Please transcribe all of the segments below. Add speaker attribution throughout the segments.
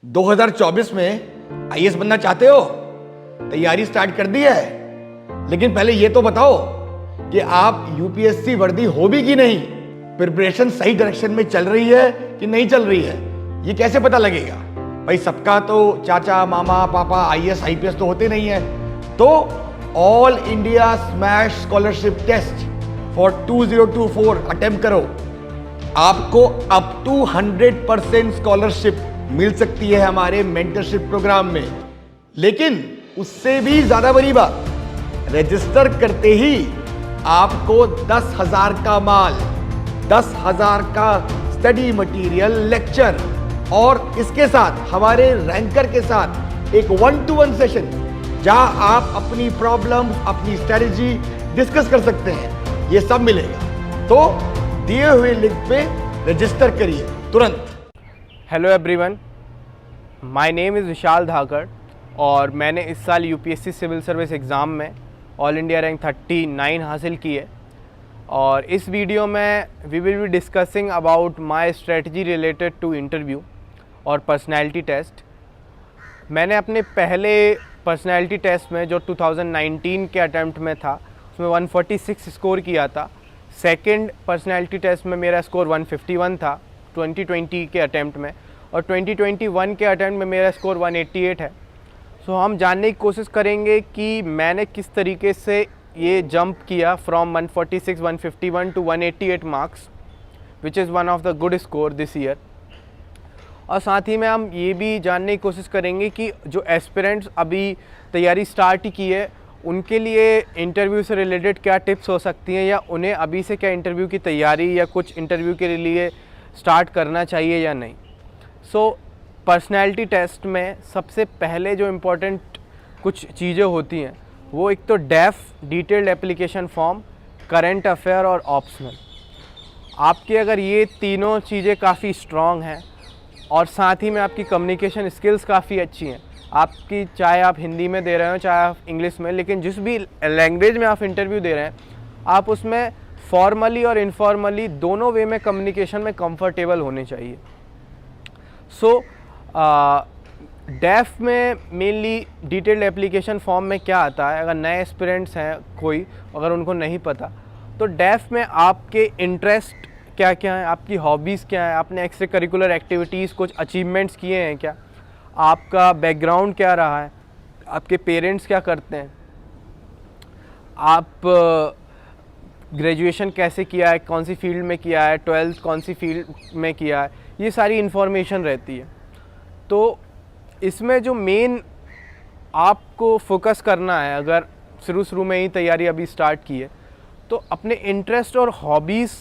Speaker 1: 2024 में आईएएस बनना चाहते हो? तैयारी स्टार्ट कर दी है, लेकिन पहले ये तो बताओ कि आप यूपीएससी वर्दी हो भी कि नहीं। प्रिपरेशन सही डायरेक्शन में चल रही है कि नहीं चल रही है, ये कैसे पता लगेगा? भाई सबका तो चाचा मामा पापा आईएएस आईपीएस तो होते नहीं है। तो all India smash scholarship test for 2024 attempt करो। आपको अप टू 100% स्कॉलरशिप मिल सकती है हमारे मेंटरशिप प्रोग्राम में। लेकिन उससे भी ज्यादा बड़ी बात, रजिस्टर करते ही आपको 10,000 का माल, 10,000 का स्टडी मटेरियल, लेक्चर और इसके साथ हमारे रैंकर के साथ एक 1-to-1 सेशन जहां आप अपनी प्रॉब्लम, अपनी स्ट्रेटजी डिस्कस कर सकते हैं, ये सब मिलेगा। तो दिए हुए लिंक पे रजिस्टर करिए तुरंत।
Speaker 2: Hello everyone, my name is Vishal Dhakad और मैंने इस साल यूपीएससी सिविल सर्विस एग्ज़ाम में ऑल इंडिया रैंक 39 हासिल की है। और इस वीडियो में we will be discussing about my strategy related to interview और पर्सनैलिटी टेस्ट। मैंने अपने पहले पर्सनैलिटी टेस्ट में जो 2019 के अटैम्प्ट में था उसमें 146 स्कोर किया था। सेकंड पर्सनैलिटी टेस्ट में मेरा स्कोर 151 था 2020 के अटैम्प्ट में, और 2021 के अटैम्प्ट में मेरा स्कोर 188 है। सो हम जानने की कोशिश करेंगे कि मैंने किस तरीके से ये जंप किया from 146 151 to 188 marks, which is one of the good score this year. और साथ ही में हम ये भी जानने की कोशिश करेंगे कि जो एस्पिरेंट्स अभी तैयारी स्टार्ट ही की है उनके लिए इंटरव्यू से रिलेटेड क्या टिप्स हो सकती हैं, या उन्हें अभी से क्या इंटरव्यू की तैयारी या कुछ इंटरव्यू के लिए स्टार्ट करना चाहिए या नहीं। सो पर्सनैलिटी टेस्ट में सबसे पहले जो इम्पोर्टेंट कुछ चीज़ें होती हैं वो एक तो DAF, detailed application form, current affair और ऑप्शनल। आपकी अगर ये तीनों चीज़ें काफ़ी स्ट्रॉन्ग हैं और साथ ही में आपकी कम्युनिकेशन स्किल्स काफ़ी अच्छी हैं, आपकी चाहे आप हिंदी में दे रहे हो चाहे आप इंग्लिश में, लेकिन जिस भी लैंग्वेज में आप इंटरव्यू दे रहे हैं आप उसमें फॉर्मली और इनफॉर्मली दोनों वे में कम्युनिकेशन में कंफर्टेबल होने चाहिए। सो डेफ में मेनली डिटेल्ड एप्लीकेशन फॉर्म में क्या आता है, अगर नए एस्पिरेंट्स हैं कोई, अगर उनको नहीं पता, तो डेफ में आपके इंटरेस्ट क्या क्या हैं, आपकी हॉबीज़ क्या हैं, आपने एक्स्ट्रा करिकुलर एक्टिविटीज़ कुछ अचीवमेंट्स किए हैं क्या, आपका बैकग्राउंड क्या रहा है, आपके पेरेंट्स क्या करते हैं, आप ग्रेजुएशन कैसे किया है, कौन सी फील्ड में किया है, 12th कौन सी फील्ड में किया है, ये सारी इन्फॉर्मेशन रहती है। तो इसमें जो मेन आपको फोकस करना है, अगर शुरू में ही तैयारी अभी स्टार्ट की है, तो अपने इंटरेस्ट और हॉबीज़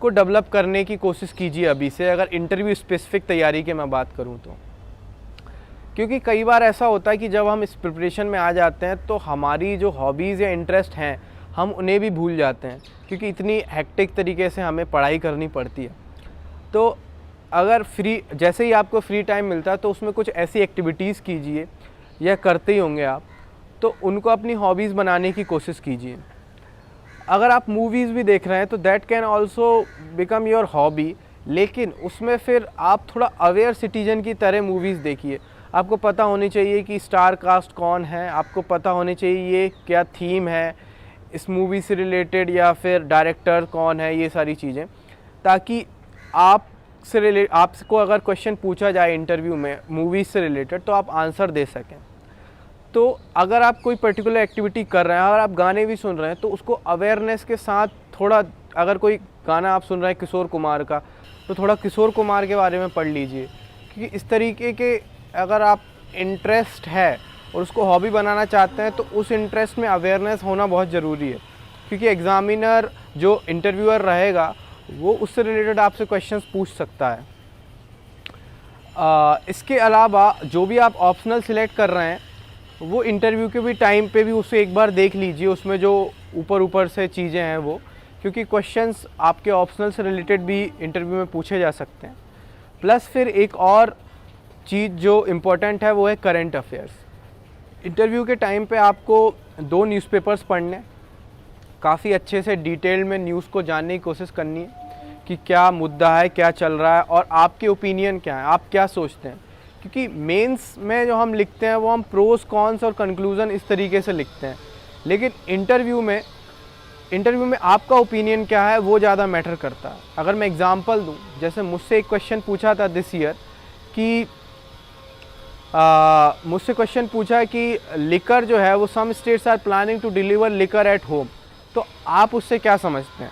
Speaker 2: को डेवलप करने की कोशिश कीजिए अभी से, अगर इंटरव्यू स्पेसिफिक तैयारी की मैं बात करूं तो। क्योंकि कई बार ऐसा होता है कि जब हम इस प्रिपरेशन में आ जाते हैं तो हमारी जो हॉबीज़ या इंटरेस्ट हैं हम उन्हें भी भूल जाते हैं, क्योंकि इतनी हेक्टिक तरीके से हमें पढ़ाई करनी पड़ती है। तो अगर जैसे ही आपको फ्री टाइम मिलता है तो उसमें कुछ ऐसी एक्टिविटीज़ कीजिए, या करते ही होंगे आप, तो उनको अपनी हॉबीज़ बनाने की कोशिश कीजिए। अगर आप मूवीज़ भी देख रहे हैं तो that can also become your hobby, लेकिन उसमें फिर आप थोड़ा अवेयर सिटीजन की तरह मूवीज़ देखिए। आपको पता होनी चाहिए कि स्टार कास्ट कौन है, आपको पता होनी चाहिए ये क्या थीम है इस मूवी से रिलेटेड, या फिर डायरेक्टर कौन है, ये सारी चीज़ें, ताकि आपको अगर क्वेश्चन पूछा जाए इंटरव्यू में मूवीज़ से रिलेटेड तो आप आंसर दे सकें। तो अगर आप कोई पर्टिकुलर एक्टिविटी कर रहे हैं, अगर आप गाने भी सुन रहे हैं तो उसको अवेयरनेस के साथ थोड़ा, अगर कोई गाना आप सुन रहे हैं किशोर कुमार का, तो थोड़ा किशोर कुमार के बारे में पढ़ लीजिए। क्योंकि इस तरीके के अगर आप इंटरेस्ट है और उसको हॉबी बनाना चाहते हैं तो उस इंटरेस्ट में अवेयरनेस होना बहुत ज़रूरी है, क्योंकि एग्ज़ामिनर जो इंटरव्यूअर रहेगा वो उससे रिलेटेड आपसे क्वेश्चंस पूछ सकता है। इसके अलावा जो भी आप ऑप्शनल सिलेक्ट कर रहे हैं वो इंटरव्यू के भी टाइम पे भी उसे एक बार देख लीजिए, उसमें जो ऊपर से चीज़ें हैं वो, क्योंकि क्वेश्चंस आपके ऑप्शनल से रिलेटेड भी इंटरव्यू में पूछे जा सकते हैं। प्लस फिर एक और चीज़ जो इम्पोर्टेंट है वो है करंट अफेयर्स। इंटरव्यू के टाइम पे आपको 2 न्यूज़पेपर्स पढ़ने, काफ़ी अच्छे से डिटेल में न्यूज़ को जानने की कोशिश करनी है कि क्या मुद्दा है, क्या चल रहा है और आपके ओपिनियन क्या है, आप क्या सोचते हैं। क्योंकि मेंस में जो हम लिखते हैं वो हम प्रोस कॉन्स और कंक्लूज़न इस तरीके से लिखते हैं, लेकिन इंटरव्यू में आपका ओपिनियन क्या है वो ज़्यादा मैटर करता है। अगर मैं एग्जांपल दूं, जैसे मुझसे एक क्वेश्चन पूछा था दिस ईयर कि मुझसे क्वेश्चन पूछा कि लिकर जो है वो some states are planning to deliver liquor at home, तो आप उससे क्या समझते हैं।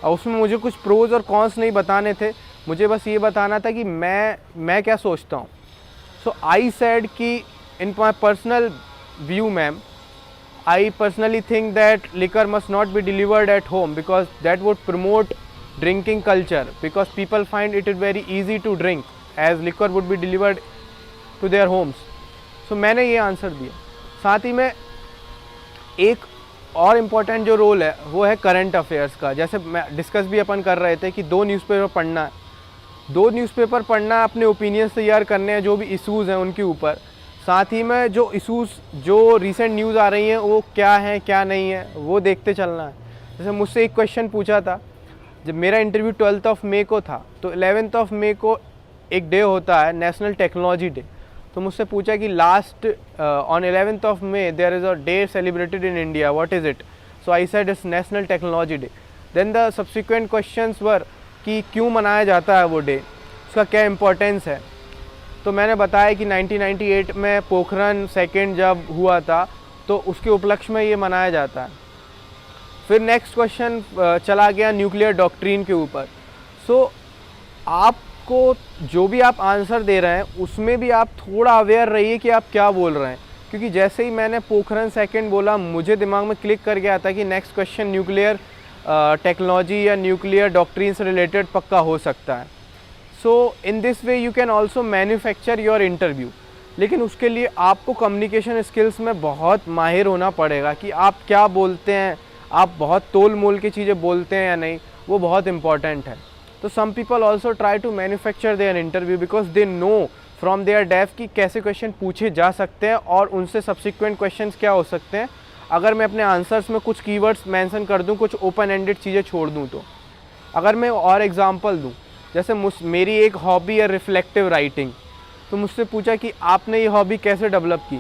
Speaker 2: और उसमें मुझे कुछ प्रोज और कॉन्स नहीं बताने थे, मुझे बस ये बताना था कि मैं क्या सोचता हूँ। सो आई सेड कि in my personal view ma'am, I personally think that liquor must not be delivered at home because that would promote drinking culture, because people find it very easy to drink as liquor would be delivered to their homes. So मैंने ये answer दिया। साथ ही में एक और important जो role है वो है करंट अफेयर्स का। जैसे मैं डिस्कस भी अपन कर रहे थे कि 2 न्यूज़पेपर पढ़ना है, 2 न्यूज़पेपर पढ़ना, अपने ओपिनियंस तैयार करने हैं जो भी इशूज़ हैं उनके ऊपर। साथ ही में जो इशूज़, जो रिसेंट न्यूज़ आ रही हैं वो क्या है क्या नहीं है वो देखते चलना है। जैसे मुझसे एक क्वेश्चन पूछा था, जब मेरा इंटरव्यू 12 मई को था, तो 11 मई को एक डे होता है नेशनल टेक्नोलॉजी डे। तो मुझसे पूछा कि last on 11 May there is a day celebrated in India, what is it. So I said it's national technology day. Then the subsequent questions were कि क्यों मनाया जाता है वो डे, उसका क्या इम्पोर्टेंस है। तो मैंने बताया कि 1998 में पोखरण सेकेंड जब हुआ था तो उसके उपलक्ष्य में ये मनाया जाता है। फिर नेक्स्ट क्वेश्चन चला गया न्यूक्लियर डॉक्ट्रिन के ऊपर। सो आपको जो भी आप आंसर दे रहे हैं उसमें भी आप थोड़ा अवेयर रहिए कि आप क्या बोल रहे हैं, क्योंकि जैसे ही मैंने पोखरण सेकेंड बोला मुझे दिमाग में क्लिक कर गया था कि नेक्स्ट क्वेश्चन न्यूक्लियर टेक्नोलॉजी या न्यूक्लियर डॉक्ट्रिन से रिलेटेड पक्का हो सकता है। So in this way you can also manufacture your interview, लेकिन उसके लिए आपको कम्युनिकेशन स्किल्स में बहुत माहिर होना पड़ेगा कि आप क्या बोलते हैं, आप बहुत तोल मोल की चीज़ें बोलते हैं या नहीं, वो बहुत इंपॉर्टेंट है। तो some people also try to manufacture their interview because they know from their DAF कि कैसे क्वेश्चन पूछे जा सकते हैं और उनसे सब्सिक्वेंट क्वेश्चंस क्या हो सकते हैं अगर मैं अपने आंसर्स में कुछ कीवर्ड्स मेंशन कर दूं, कुछ ओपन एंडेड चीज़ें छोड़ दूं। तो अगर मैं और एग्जांपल दूं, जैसे मेरी एक हॉबी है रिफ्लेक्टिव राइटिंग, तो मुझसे पूछा कि आपने ये हॉबी कैसे डेवलप की।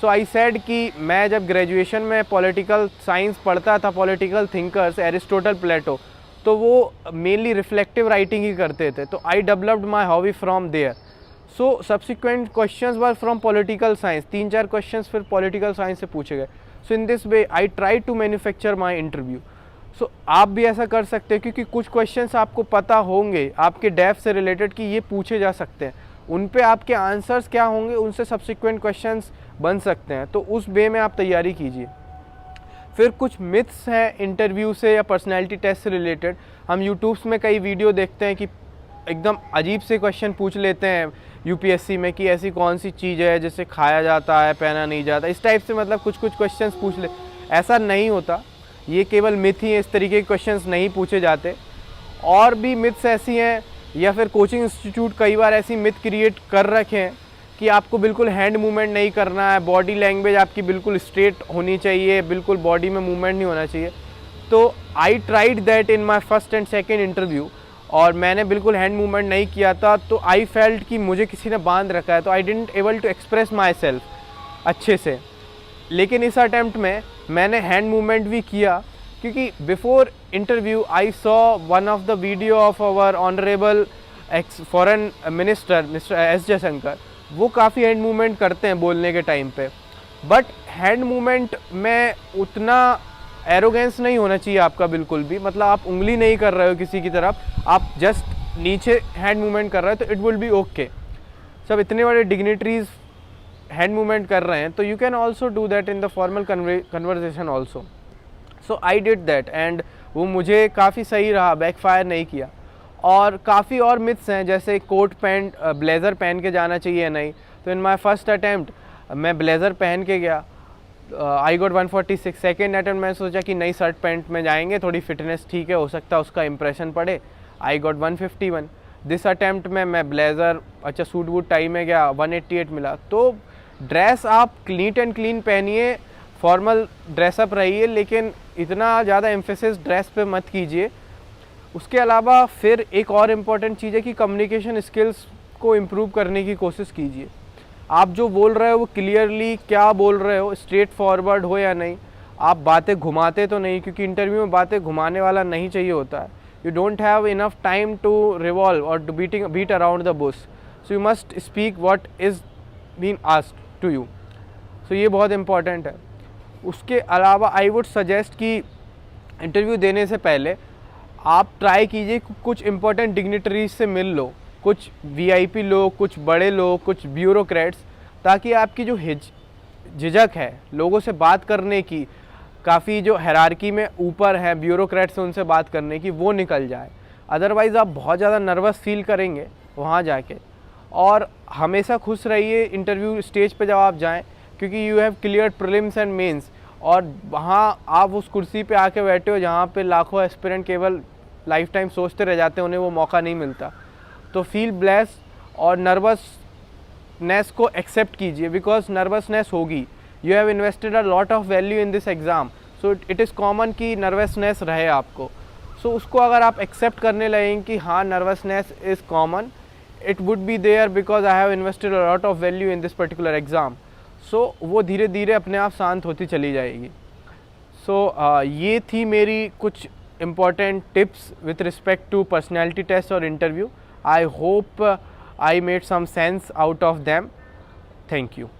Speaker 2: सो आई सेड कि मैं जब ग्रेजुएशन में पॉलिटिकल साइंस पढ़ता था, पॉलिटिकल थिंकर्स एरिस्टोटल, प्लेटो, तो वो मेनली रिफ्लेक्टिव राइटिंग ही करते थे, तो I developed my hobby from there. So subsequent questions were from political science, 3-4 questions फिर पॉलिटिकल साइंस से पूछे गए। So in this way I try to manufacture my interview. So आप भी ऐसा कर सकते हैं, क्योंकि कुछ क्वेश्चंस आपको पता होंगे आपके डेफ से रिलेटेड कि ये पूछे जा सकते हैं, उन पे आपके आंसर्स क्या होंगे, उनसे सब्सिक्वेंट क्वेश्चंस बन सकते हैं, तो उस वे में आप तैयारी कीजिए। फिर कुछ मिथ्स हैं इंटरव्यू से या पर्सनैलिटी टेस्ट से रिलेटेड। हम यूट्यूब्स में कई वीडियो देखते हैं कि एकदम अजीब से क्वेश्चन पूछ लेते हैं यूपीएससी में कि ऐसी कौन सी चीज़ है जिसे खाया जाता है पहना नहीं जाता, इस टाइप से मतलब कुछ क्वेश्चंस पूछ ले। ऐसा नहीं होता, ये केवल मिथ ही है, इस तरीके के क्वेश्चंस नहीं पूछे जाते। और भी मिथ्स ऐसी हैं, या फिर कोचिंग इंस्टीट्यूट कई बार ऐसी मिथ क्रिएट कर रखे हैं कि आपको बिल्कुल हैंड मूवमेंट नहीं करना है, बॉडी लैंग्वेज आपकी बिल्कुल स्ट्रेट होनी चाहिए, बिल्कुल बॉडी में मूवमेंट नहीं होना चाहिए। तो I tried that in my first and second interview, और मैंने बिल्कुल हैंड मूवमेंट नहीं किया था, तो आई फेल्ट कि मुझे किसी ने बांध रखा है, तो I didn't able to express my self अच्छे से। लेकिन इस अटैम्प्ट में मैंने हैंड मूवमेंट भी किया, क्योंकि before interview I saw one of the video of our honourable ex foreign minister mister S Jaishankar, वो काफ़ी हैंड मूवमेंट करते हैं बोलने के टाइम पे। बट हैंड मूवमेंट में उतना एरोगेंस नहीं होना चाहिए आपका बिल्कुल भी, मतलब आप उंगली नहीं कर रहे हो किसी की तरफ, आप जस्ट नीचे हैंड मूवमेंट कर रहे हो, तो इट विल बी ओके। सब इतने बड़े डिग्निटरीज हैंड मूवमेंट कर रहे हैं, तो you can also do that in the formal conversation also. So I did that and वो मुझे काफ़ी सही रहा, बैकफायर नहीं किया। और काफ़ी और मिथ्स हैं, जैसे कोट पैंट ब्लेज़र पहन के जाना चाहिए नहीं, तो इन माई फर्स्ट अटैम्प्ट मैं ब्लेज़र पहन के गया, आई गॉट 146। सेकेंड अटैम्प्ट मैंने सोचा कि नई शर्ट पैंट में जाएंगे, थोड़ी फिटनेस ठीक है, हो सकता है उसका इंप्रेशन पड़े, आई गॉट 151। दिस अटैम्प्ट में मैं ब्लेज़र अच्छा सूट वूट टाई में गया, 188 मिला। तो ड्रेस आप नीट एंड क्लीन पहनिए, फॉर्मल ड्रेसअप रहिए, लेकिन इतना ज़्यादा एम्फेसिस ड्रेस पे मत कीजिए। उसके अलावा फिर एक और इम्पॉर्टेंट चीज़ है कि कम्युनिकेशन स्किल्स को इम्प्रूव करने की कोशिश कीजिए। आप जो बोल रहे हो वो क्लियरली क्या बोल रहे हो, स्ट्रेट फॉरवर्ड हो या नहीं, आप बातें घुमाते तो नहीं, क्योंकि इंटरव्यू में बातें घुमाने वाला नहीं चाहिए होता है. You don't have enough time to revolve और to beat around the bush. So you must speak what is been asked to you. So ये बहुत इंपॉर्टेंट है. उसके अलावा आई वुड सजेस्ट कि इंटरव्यू देने से पहले आप ट्राई कीजिए कुछ इंपॉर्टेंट डिग्निटरीज से मिल लो, कुछ वीआईपी लोग, कुछ बड़े लोग, कुछ ब्यूरोक्रेट्स, ताकि आपकी जो झिझक है लोगों से बात करने की, काफ़ी जो हायरार्की में ऊपर है ब्यूरोक्रेट्स से उनसे बात करने की, वो निकल जाए. अदरवाइज़ आप बहुत ज़्यादा नर्वस फील करेंगे वहाँ जाके. और हमेशा खुश रहिए इंटरव्यू स्टेज पे जब आप जाएं, क्योंकि you have cleared prelims and mains, और वहाँ आप उस कुर्सी पे आके बैठे हो जहाँ पे लाखों एस्पिरेंट केवल लाइफ टाइम सोचते रह जाते हैं, उन्हें वो मौका नहीं मिलता. तो फील ब्लेस्ड और नर्वसनेस को एक्सेप्ट कीजिए, बिकॉज नर्वसनेस होगी. You have invested a lot of value in this exam, so it is common कि नर्वसनेस रहे आपको. सो उसको अगर आप एक्सेप्ट करने लगेंगे कि हाँ nervousness is common, it would be there because I have invested a lot of value in this particular exam. So वो धीरे धीरे अपने आप शांत होती चली जाएगी. सो ये थी मेरी कुछ important tips with respect to personality test or interview. I hope I made some sense out of them. Thank you.